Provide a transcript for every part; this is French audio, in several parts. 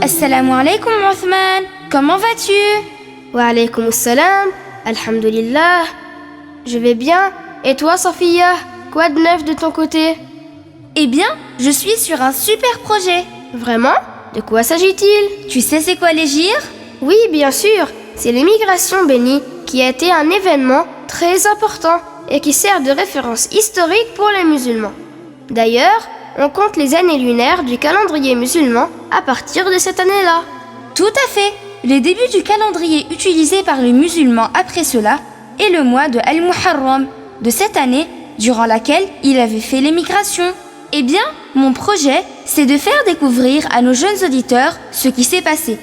Assalamu alaikum Othman, comment vas-tu? Wa alaykoum salam, alhamdulillah. Je vais bien. Et toi, Safiya, quoi de neuf de ton côté? Eh bien, je suis sur un super projet. Vraiment? De quoi s'agit-il? Tu sais c'est quoi l'hégire? Oui, bien sûr. C'est l'émigration bénie qui a été un événement très important et qui sert de référence historique pour les musulmans. D'ailleurs, on compte les années lunaires du calendrier musulman à partir de cette année-là. Tout à fait. Le début du calendrier utilisé par les musulmans après cela est le mois de Al-Muharram de cette année durant laquelle il avait fait l'émigration. Eh bien, mon projet, c'est de faire découvrir à nos jeunes auditeurs ce qui s'est passé.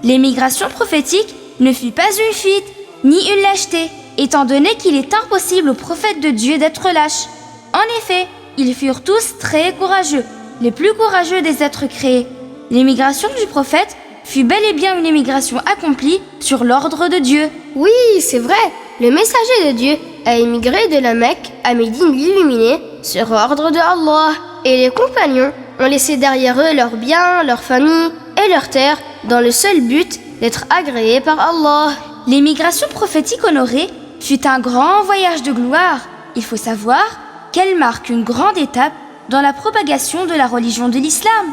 L'émigration prophétique ne fut pas une fuite, ni une lâcheté, étant donné qu'il est impossible aux prophètes de Dieu d'être lâches. En effet, ils furent tous très courageux, les plus courageux des êtres créés. L'émigration du prophète fut bel et bien une émigration accomplie sur l'ordre de Dieu. Oui, c'est vrai. Le messager de Dieu a émigré de la Mecque à Médine l'illuminée sur ordre de Allah. Et les compagnons ont laissé derrière eux leurs biens, leurs familles et leurs terres dans le seul but d'être agréés par Allah. L'émigration prophétique honorée fut un grand voyage de gloire. Il faut savoir qu'elle marque une grande étape dans la propagation de la religion de l'islam.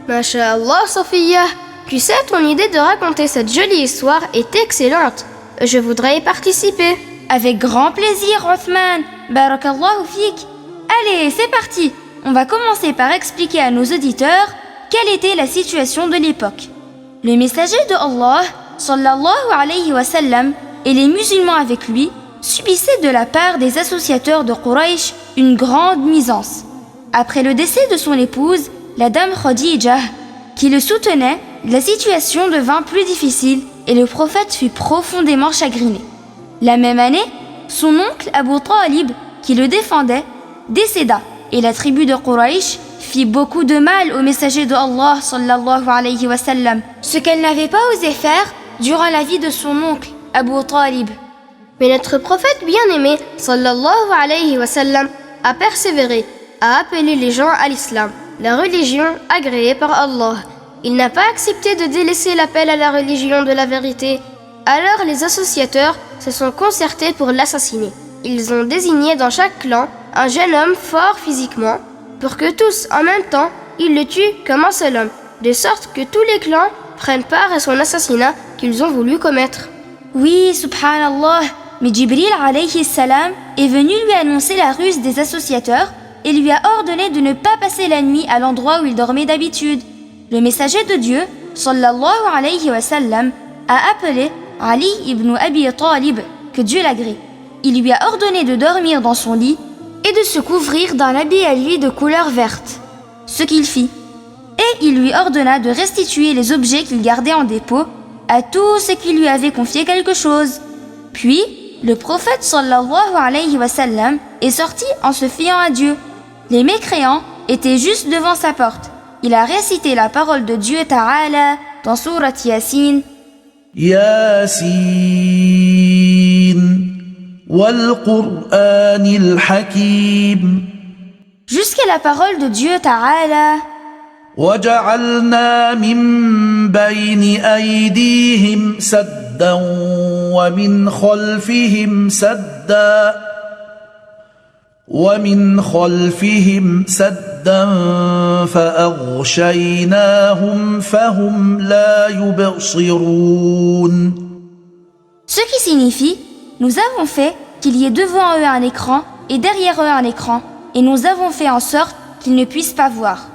Masha'Allah, Safiya, tu sais, ton idée de raconter cette jolie histoire est excellente. Je voudrais y participer. Avec grand plaisir, Othman. Barakallahu fik. Allez, c'est parti. On va commencer par expliquer à nos auditeurs quelle était la situation de l'époque. Le messager de Allah, sallallahu alayhi wa sallam, et les musulmans avec lui subissaient de la part des associateurs de Quraysh une grande nuisance. Après le décès de son épouse, la dame Khadija, qui le soutenait, la situation devint plus difficile et le prophète fut profondément chagriné. La même année, son oncle Abu Talib, qui le défendait, décéda et la tribu de Quraysh fit beaucoup de mal au messager de Allah sallallahu alayhi wa sallam, ce qu'elle n'avait pas osé faire durant la vie de son oncle Abu Talib. Mais notre prophète bien-aimé sallallahu alayhi wa sallam a persévéré, a appelé les gens à l'islam, la religion agréée par Allah. Il n'a pas accepté de délaisser l'appel à la religion de la vérité. Alors les associateurs se sont concertés pour l'assassiner. Ils ont désigné dans chaque clan un jeune homme fort physiquement pour que tous, en même temps, ils le tuent comme un seul homme, de sorte que tous les clans prennent part à son assassinat qu'ils ont voulu commettre. Oui, subhanallah, mais Jibril alayhi salam est venu lui annoncer la ruse des associateurs et lui a ordonné de ne pas passer la nuit à l'endroit où il dormait d'habitude. Le messager de Dieu, sallallahu alayhi wa sallam, a appelé Ali ibn Abi Talib, que Dieu l'agrée. Il lui a ordonné de dormir dans son lit et de se couvrir d'un habit à lui de couleur verte, ce qu'il fit. Et il lui ordonna de restituer les objets qu'il gardait en dépôt à tous ceux qui lui avaient confié quelque chose. Puis, le prophète sallallahu alayhi wa sallam est sorti en se fiant à Dieu. Les mécréants étaient juste devant sa porte. Il a récité la parole de Dieu Ta'ala dans Surat Yasin. Yasin wal Qur'anil Hakim. Jusqu'à la parole de Dieu Ta'ala. وَجَعَلْنَا مِن بَيْنِ أَيْدِيهِمْ سَدًّا وَمِنْ خَلْفِهِمْ سَدًّا فَأَغْشَيْنَاهُمْ فَهُمْ لَا يُبْصِرُونَ. Ce qui signifie, nous avons fait qu'il y ait devant eux un écran et derrière eux un écran, et nous avons fait en sorte qu'ils ne puissent pas voir.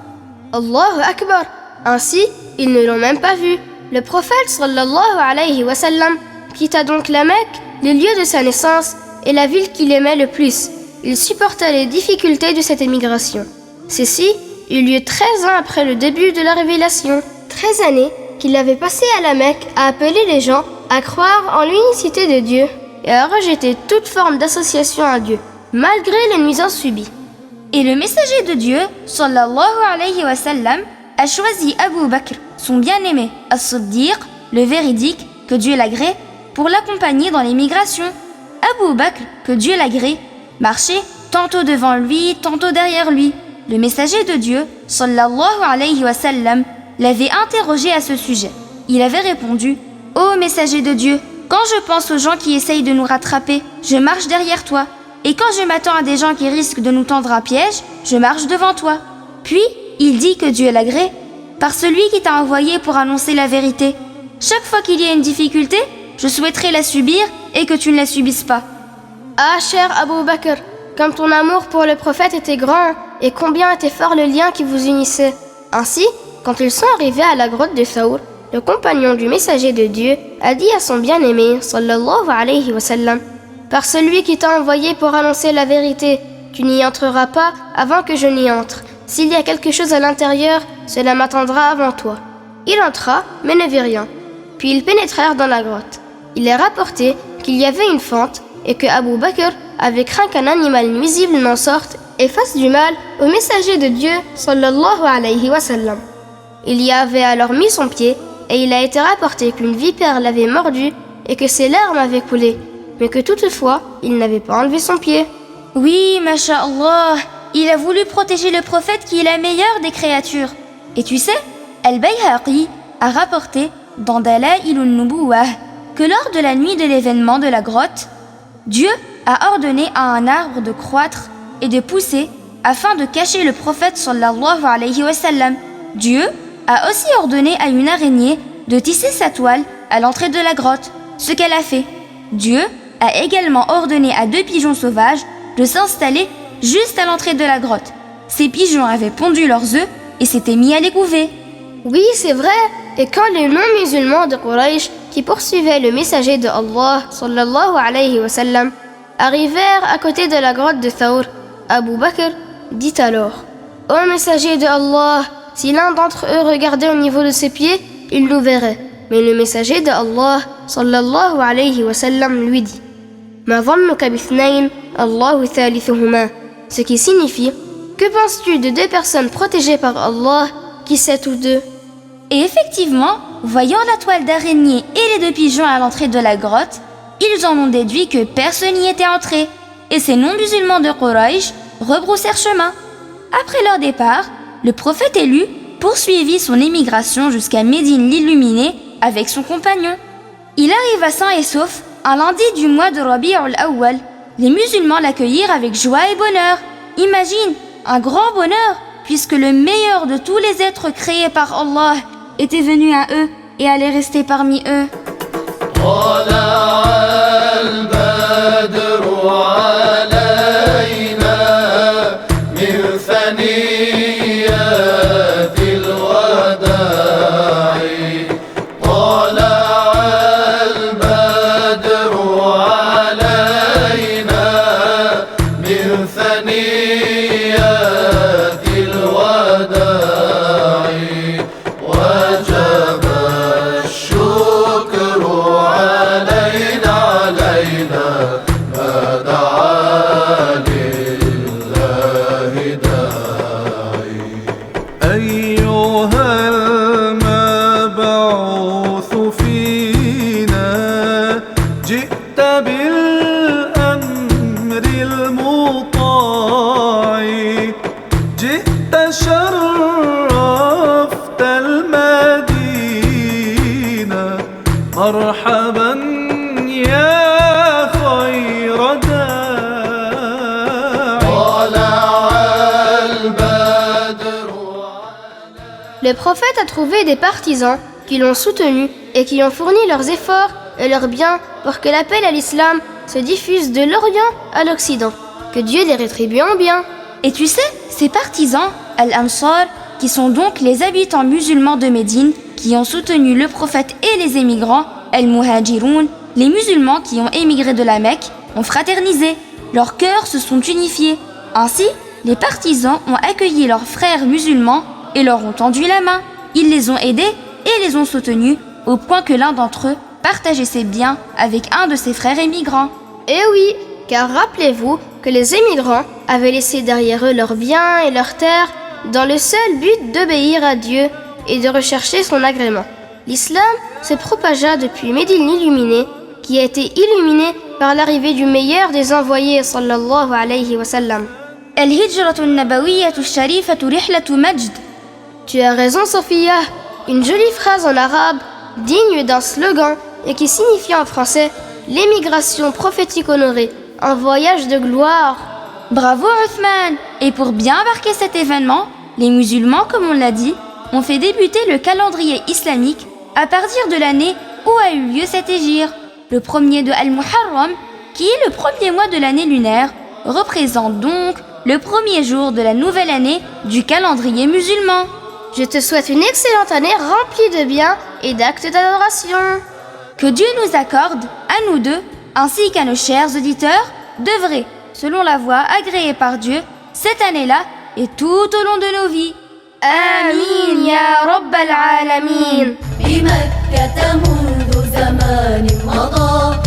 Allahu Akbar. Ainsi, ils ne l'ont même pas vu. Le prophète sallallahu alayhi wa sallam quitta donc la Mecque, le lieu de sa naissance et la ville qu'il aimait le plus. Il supporta les difficultés de cette émigration. Ceci eut lieu 13 ans après le début de la révélation. 13 années qu'il avait passées à la Mecque à appeler les gens à croire en l'unicité de Dieu et à rejeter toute forme d'association à Dieu, malgré les nuisances subies. Et le messager de Dieu, sallallahu alayhi wa sallam, a choisi Abu Bakr, son bien-aimé, As-Siddiq, le véridique, que Dieu l'agrée, pour l'accompagner dans l'émigration. Abu Bakr, que Dieu l'agrée, marchait tantôt devant lui, tantôt derrière lui. le messager de Dieu, sallallahu alayhi wa sallam, l'avait interrogé à ce sujet. Il avait répondu: Ô messager de Dieu, quand je pense aux gens qui essayent de nous rattraper, je marche derrière toi. Et quand je m'attends à des gens qui risquent de nous tendre un piège, je marche devant toi. Puis, il dit que Dieu l'agrée par celui qui t'a envoyé pour annoncer la vérité. Chaque fois qu'il y a une difficulté, je souhaiterais la subir et que tu ne la subisses pas. Ah, cher Abu Bakr, comme ton amour pour le prophète était grand et combien était fort le lien qui vous unissait. Ainsi, quand ils sont arrivés à la grotte de Thawr, le compagnon du messager de Dieu a dit à son bien-aimé, sallallahu alayhi wa sallam, par celui qui t'a envoyé pour annoncer la vérité, tu n'y entreras pas avant que je n'y entre. S'il y a quelque chose à l'intérieur, cela m'attendra avant toi. Il entra, mais ne vit rien. Puis ils pénétrèrent dans la grotte. Il est rapporté qu'il y avait une fente et que Abu Bakr avait craint qu'un animal nuisible n'en sorte et fasse du mal au messager de Dieu, sallallahu alayhi wa sallam. Il y avait alors mis son pied et il a été rapporté qu'une vipère l'avait mordu et que ses larmes avaient coulé, mais que toutefois, il n'avait pas enlevé son pied. Oui, masha'Allah, il a voulu protéger le prophète qui est la meilleure des créatures. Et tu sais, Al-Bayhaqi a rapporté dans Dalaïl al-Nubuwah que lors de la nuit de l'événement de la grotte, Dieu a ordonné à un arbre de croître et de pousser afin de cacher le prophète sallallahu alayhi wa sallam. Dieu a aussi ordonné à une araignée de tisser sa toile à l'entrée de la grotte, ce qu'elle a fait. Dieu a également ordonné à 2 pigeons sauvages de s'installer juste à l'entrée de la grotte. Ces pigeons avaient pondu leurs œufs et s'étaient mis à les couver. Oui, c'est vrai. Et quand les non-musulmans de Quraysh qui poursuivaient le messager de Allah, sallallahu alayhi wa sallam, arrivèrent à côté de la grotte de Thawr, Abu Bakr dit alors: Ô messager de Allah, si l'un d'entre eux regardait au niveau de ses pieds, il nous verrait. Mais le messager de Allah, sallallahu alayhi wa sallam, lui dit: Ma dhannuka bithnayn, Allahu thalithuhuma. Ce qui signifie: Que penses-tu de 2 personnes protégées par Allah, qui sait tous deux? Et effectivement, voyant la toile d'araignée et les 2 pigeons à l'entrée de la grotte, ils en ont déduit que personne n'y était entré, et ces non-musulmans de Quraysh rebroussèrent chemin. Après leur départ, le prophète élu poursuivit son émigration jusqu'à Médine l'illuminée avec son compagnon. Il arriva sain et sauf un lundi du mois de Rabi'ul Awwal. Les musulmans l'accueillirent avec joie et bonheur. Imagine, un grand bonheur, puisque le meilleur de tous les êtres créés par Allah était venu à eux et allait rester parmi eux. Le prophète a trouvé des partisans qui l'ont soutenu et qui ont fourni leurs efforts et leurs biens pour que l'appel à l'islam se diffuse de l'Orient à l'Occident. Que Dieu les rétribue en bien. Et tu sais, ces partisans, Al-Ansar, qui sont donc les habitants musulmans de Médine, qui ont soutenu le prophète et les émigrants, Al-Muhajiroun, les musulmans qui ont émigré de la Mecque, ont fraternisé. Leurs cœurs se sont unifiés. Ainsi, les partisans ont accueilli leurs frères musulmans et leur ont tendu la main. Ils les ont aidés et les ont soutenus, au point que l'un d'entre eux partageait ses biens avec un de ses frères émigrants. Eh oui, car rappelez-vous que les émigrants avaient laissé derrière eux leurs biens et leurs terres dans le seul but d'obéir à Dieu et de rechercher son agrément. L'islam se propagea depuis Médine illuminée, qui a été illuminée par l'arrivée du meilleur des envoyés sallallahu alayhi wa sallam. الهجرة النبوية الشريفة رحلة مجد. Tu as raison, Sophia. Une jolie phrase en arabe, digne d'un slogan et qui signifie en français l'émigration prophétique honorée, un voyage de gloire. Bravo Othman! Et pour bien marquer cet événement, les musulmans, comme on l'a dit, ont fait débuter le calendrier islamique à partir de l'année où a eu lieu cet hégire. Le premier de Al-Muharram, qui est le premier mois de l'année lunaire, représente donc le premier jour de la nouvelle année du calendrier musulman. Je te souhaite une excellente année remplie de biens et d'actes d'adoration. Que Dieu nous accorde, à nous deux, ainsi qu'à nos chers auditeurs, d'œuvrer selon la voie agréée par Dieu cette année-là et tout au long de nos vies. Amin ya Rabbal Alamin. بمكة منذ زمان مضى